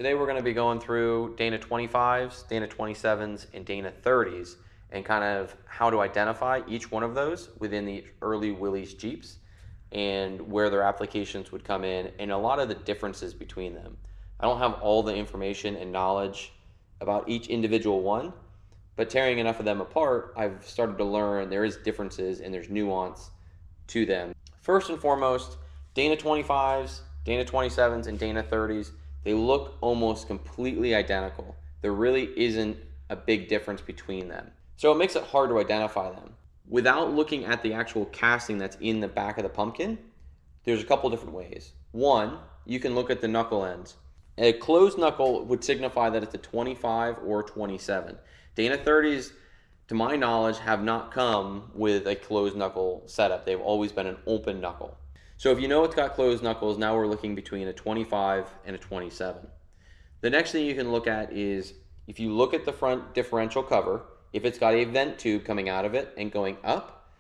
Today we're going to be going through Dana 25s, Dana 27s, and Dana 30s, and kind of how to identify each one of those within the early Willys Jeeps and where their applications would come in and a lot of the differences between them. I don't have all the information and knowledge about each individual one, but tearing enough of them apart, I've started to learn there is differences and there's nuance to them. First and foremost, Dana 25s, Dana 27s, and Dana 30s, they look almost completely identical. There really isn't a big difference between them. So it makes it hard to identify them. Without looking at the actual casting that's in the back of the pumpkin, there's a couple different ways. One, you can look at the knuckle ends. A closed knuckle would signify that it's a 25 or 27. Dana 30s, to my knowledge, have not come with a closed knuckle setup. They've always been an open knuckle. So if you know it's got closed knuckles, now we're looking between a 25 and a 27. The next thing you can look at is if you look at the front differential cover, if it's got a vent tube coming out of it and going up,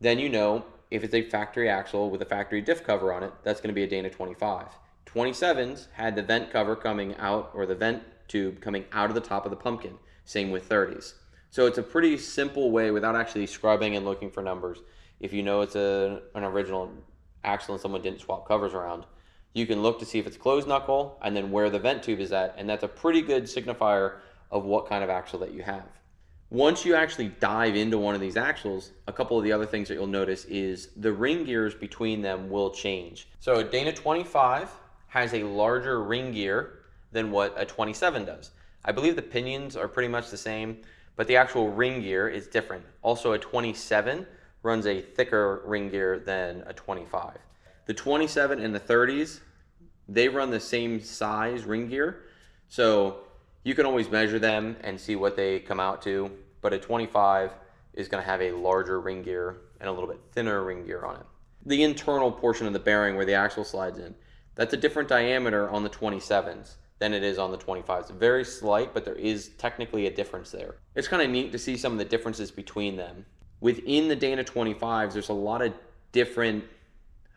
then you know if it's a factory axle with a factory diff cover on it, that's going to be a Dana 25. 27s had the vent cover coming out, or the vent tube coming out of the top of the pumpkin. Same with 30s. So it's a pretty simple way without actually scrubbing and looking for numbers. If you know it's an original axle and someone didn't swap covers around, you can look to see if it's closed knuckle and then where the vent tube is at, and that's a pretty good signifier of what kind of axle that you have. Once you actually dive into one of these axles, a couple of the other things that you'll notice is the ring gears between them will change. So a Dana 25 has a larger ring gear than what a 27 does. I believe the pinions are pretty much the same, but the actual ring gear is different. Also, a 27 runs a thicker ring gear than a 25. The 27 and the 30s, they run the same size ring gear, so you can always measure them and see what they come out to, but a 25 is going to have a larger ring gear and a little bit thinner ring gear on it. The internal portion of the bearing where the axle slides in, that's a different diameter on the 27s than it is on the 25s. Very slight, but there is technically a difference there. It's kind of neat to see some of the differences between them. Within the Dana 25s, there's a lot of different,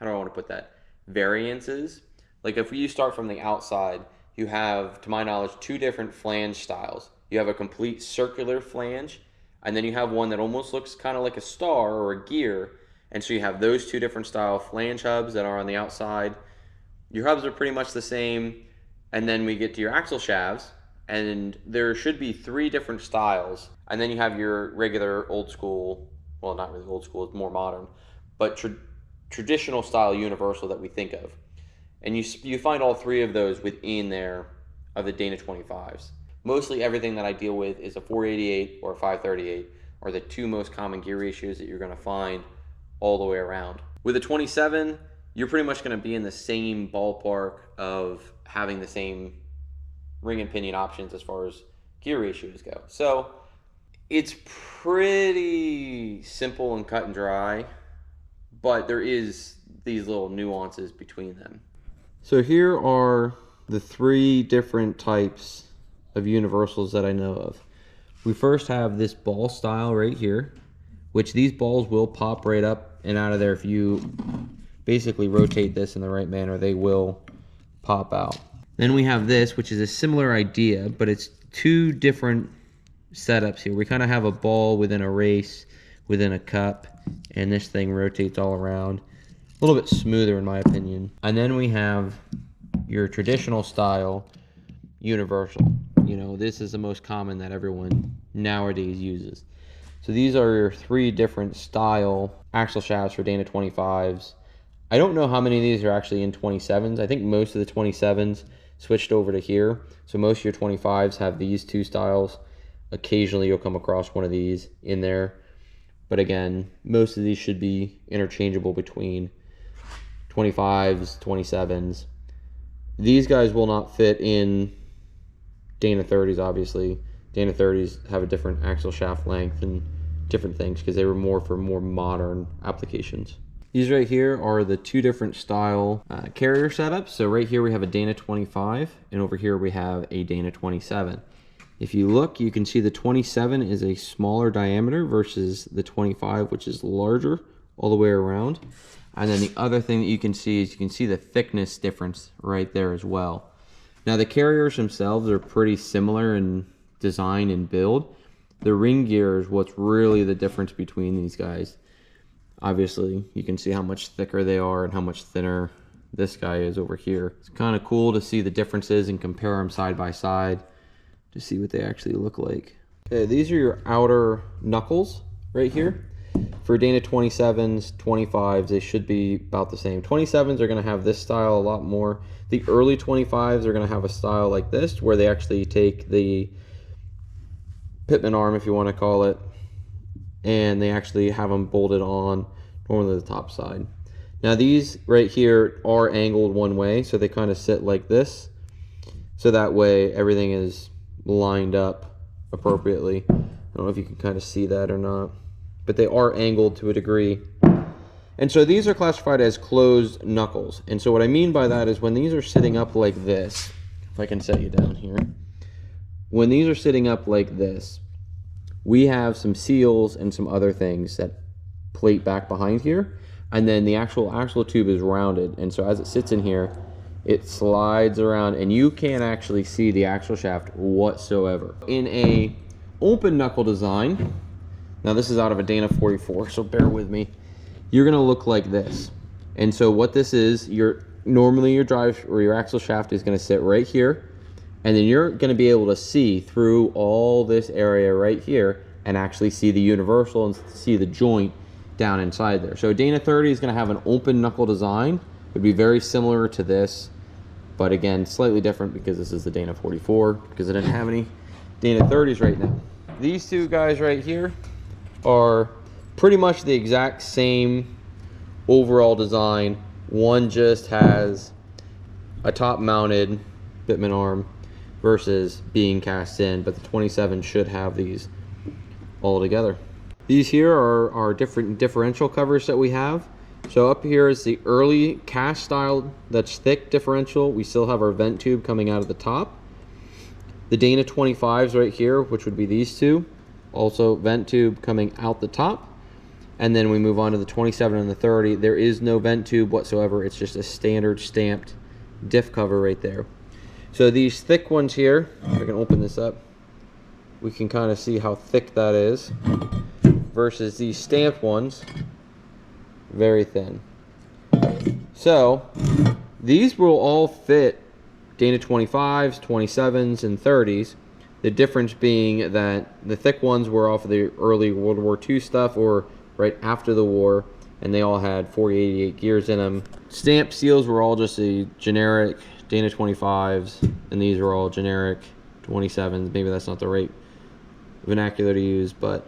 how do I want to put that, variances. Like if you start from the outside, you have, to my knowledge, two different flange styles. You have a complete circular flange, and then you have one that almost looks kind of like a star or a gear. And so you have those two different style flange hubs that are on the outside. Your hubs are pretty much the same. And then we get to your axle shafts, and there should be three different styles. And then you have your regular old school, well, not really old school, it's more modern, but traditional style universal that we think of. And you find all three of those within there of the Dana 25s. Mostly everything that I deal with is a 488 or a 538 are the two most common gear ratios that you're going to find all the way around. With a 27, you're pretty much going to be in the same ballpark of having the same ring and pinion options as far as gear ratios go. So it's pretty simple and cut and dry, but there is these little nuances between them. So here are the three different types of universals that I know of. We first have this ball style right here, which these balls will pop right up and out of there. If you basically rotate this in the right manner, they will pop out. Then we have this, which is a similar idea, but it's two different setups here. We kind of have a ball within a race, within a cup, and this thing rotates all around. A little bit smoother in my opinion. And then we have your traditional style universal. You know, this is the most common that everyone nowadays uses. So these are your three different style axle shafts for Dana 25s. I don't know how many of these are actually in 27s. I think most of the 27s switched over to here. So most of your 25s have these two styles. Occasionally you'll come across one of these in there. But again, most of these should be interchangeable between 25s, 27s. These guys will not fit in Dana 30s, obviously. Dana 30s have a different axle shaft length and different things because they were more for more modern applications. These right here are the two different style carrier setups. So right here we have a Dana 25, and over here we have a Dana 27. If you look, you can see the 27 is a smaller diameter versus the 25, which is larger all the way around. And then the other thing that you can see is you can see the thickness difference right there as well. Now the carriers themselves are pretty similar in design and build. The ring gear is what's really the difference between these guys. Obviously, you can see how much thicker they are and how much thinner this guy is over here. It's kind of cool to see the differences and compare them side by side to see what they actually look like. Okay, these are your outer knuckles right here. For Dana 27s, 25s, they should be about the same. 27s are going to have this style a lot more. The early 25s are going to have a style like this, where they actually take the pitman arm, if you want to call it, and they actually have them bolted on, normally the top side. Now these right here are angled one way, so they kind of sit like this. So that way everything is lined up appropriately. I don't know if you can kind of see that or not, but they are angled to a degree. And so these are classified as closed knuckles. And so what I mean by that is when these are sitting up like this, if I can set you down here, when these are sitting up like this, we have some seals and some other things that plate back behind here. And then the actual axle tube is rounded. And so as it sits in here, it slides around and you can't actually see the axle shaft whatsoever. In a open knuckle design, now this is out of a Dana 44, so bear with me, you're gonna look like this. And so what this is, normally your drive or your axle shaft is gonna sit right here, and then you're gonna be able to see through all this area right here and actually see the universal and see the joint down inside there. So Dana 30 is gonna have an open knuckle design. It would be very similar to this, but again, slightly different because this is the Dana 44, because I didn't have any Dana 30s right now. These two guys right here are pretty much the exact same overall design. One just has a top mounted pitman arm versus being cast in, but the 27 should have these all together. These here are our different differential covers that we have. So up here is the early cast style, that's thick differential. We still have our vent tube coming out of the top. The Dana 25s right here, which would be these two, also vent tube coming out the top. And then we move on to the 27 and the 30. There is no vent tube whatsoever. It's just a standard stamped diff cover right there. So these thick ones here, if I can open this up, we can kind of see how thick that is versus these stamped ones, very thin. So these will all fit Dana 25s, 27s, and 30s. The difference being that the thick ones were off of the early World War II stuff or right after the war, and they all had 4088 gears in them. Stamp seals were all just a generic Dana 25s, and these are all generic 27s. Maybe that's not the right vernacular to use, but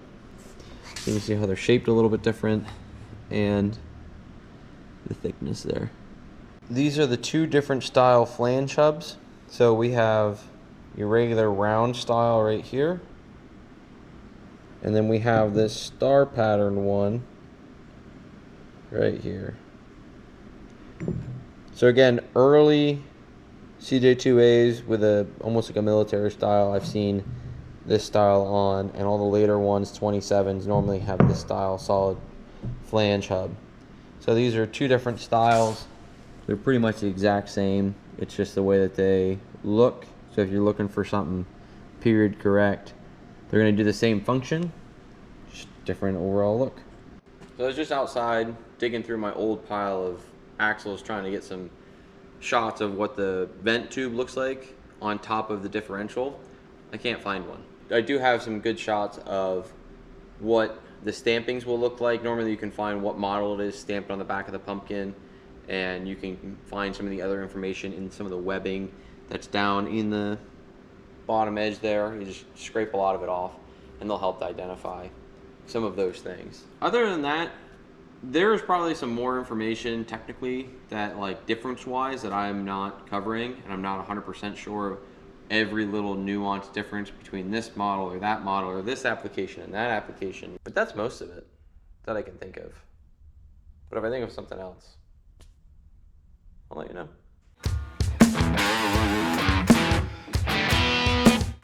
you can see how they're shaped a little bit different and the thickness there. These are the two different style flange hubs. So we have your regular round style right here, and then we have this star pattern one right here. So again, early CJ2As with almost like a military style, I've seen this style on, and all the later ones, 27s, normally have this style solid flange hub. So these are two different styles. They're pretty much the exact same. It's just the way that they look. So if you're looking for something period correct, they're going to do the same function, just different overall look. So I was just outside digging through my old pile of axles trying to get some shots of what the vent tube looks like on top of the differential. I can't find one. I do have some good shots of what the stampings will look like. Normally you can find what model it is stamped on the back of the pumpkin, and you can find some of the other information in some of the webbing that's down in the bottom edge there. You just scrape a lot of it off and they'll help to identify some of those things. Other than that, there's probably some more information technically that, like, difference wise, that I'm not covering, and I'm not 100% sure every little nuance difference between this model or that model or this application and that application. But that's most of it that I can think of. But if I think of something else, I'll let you know.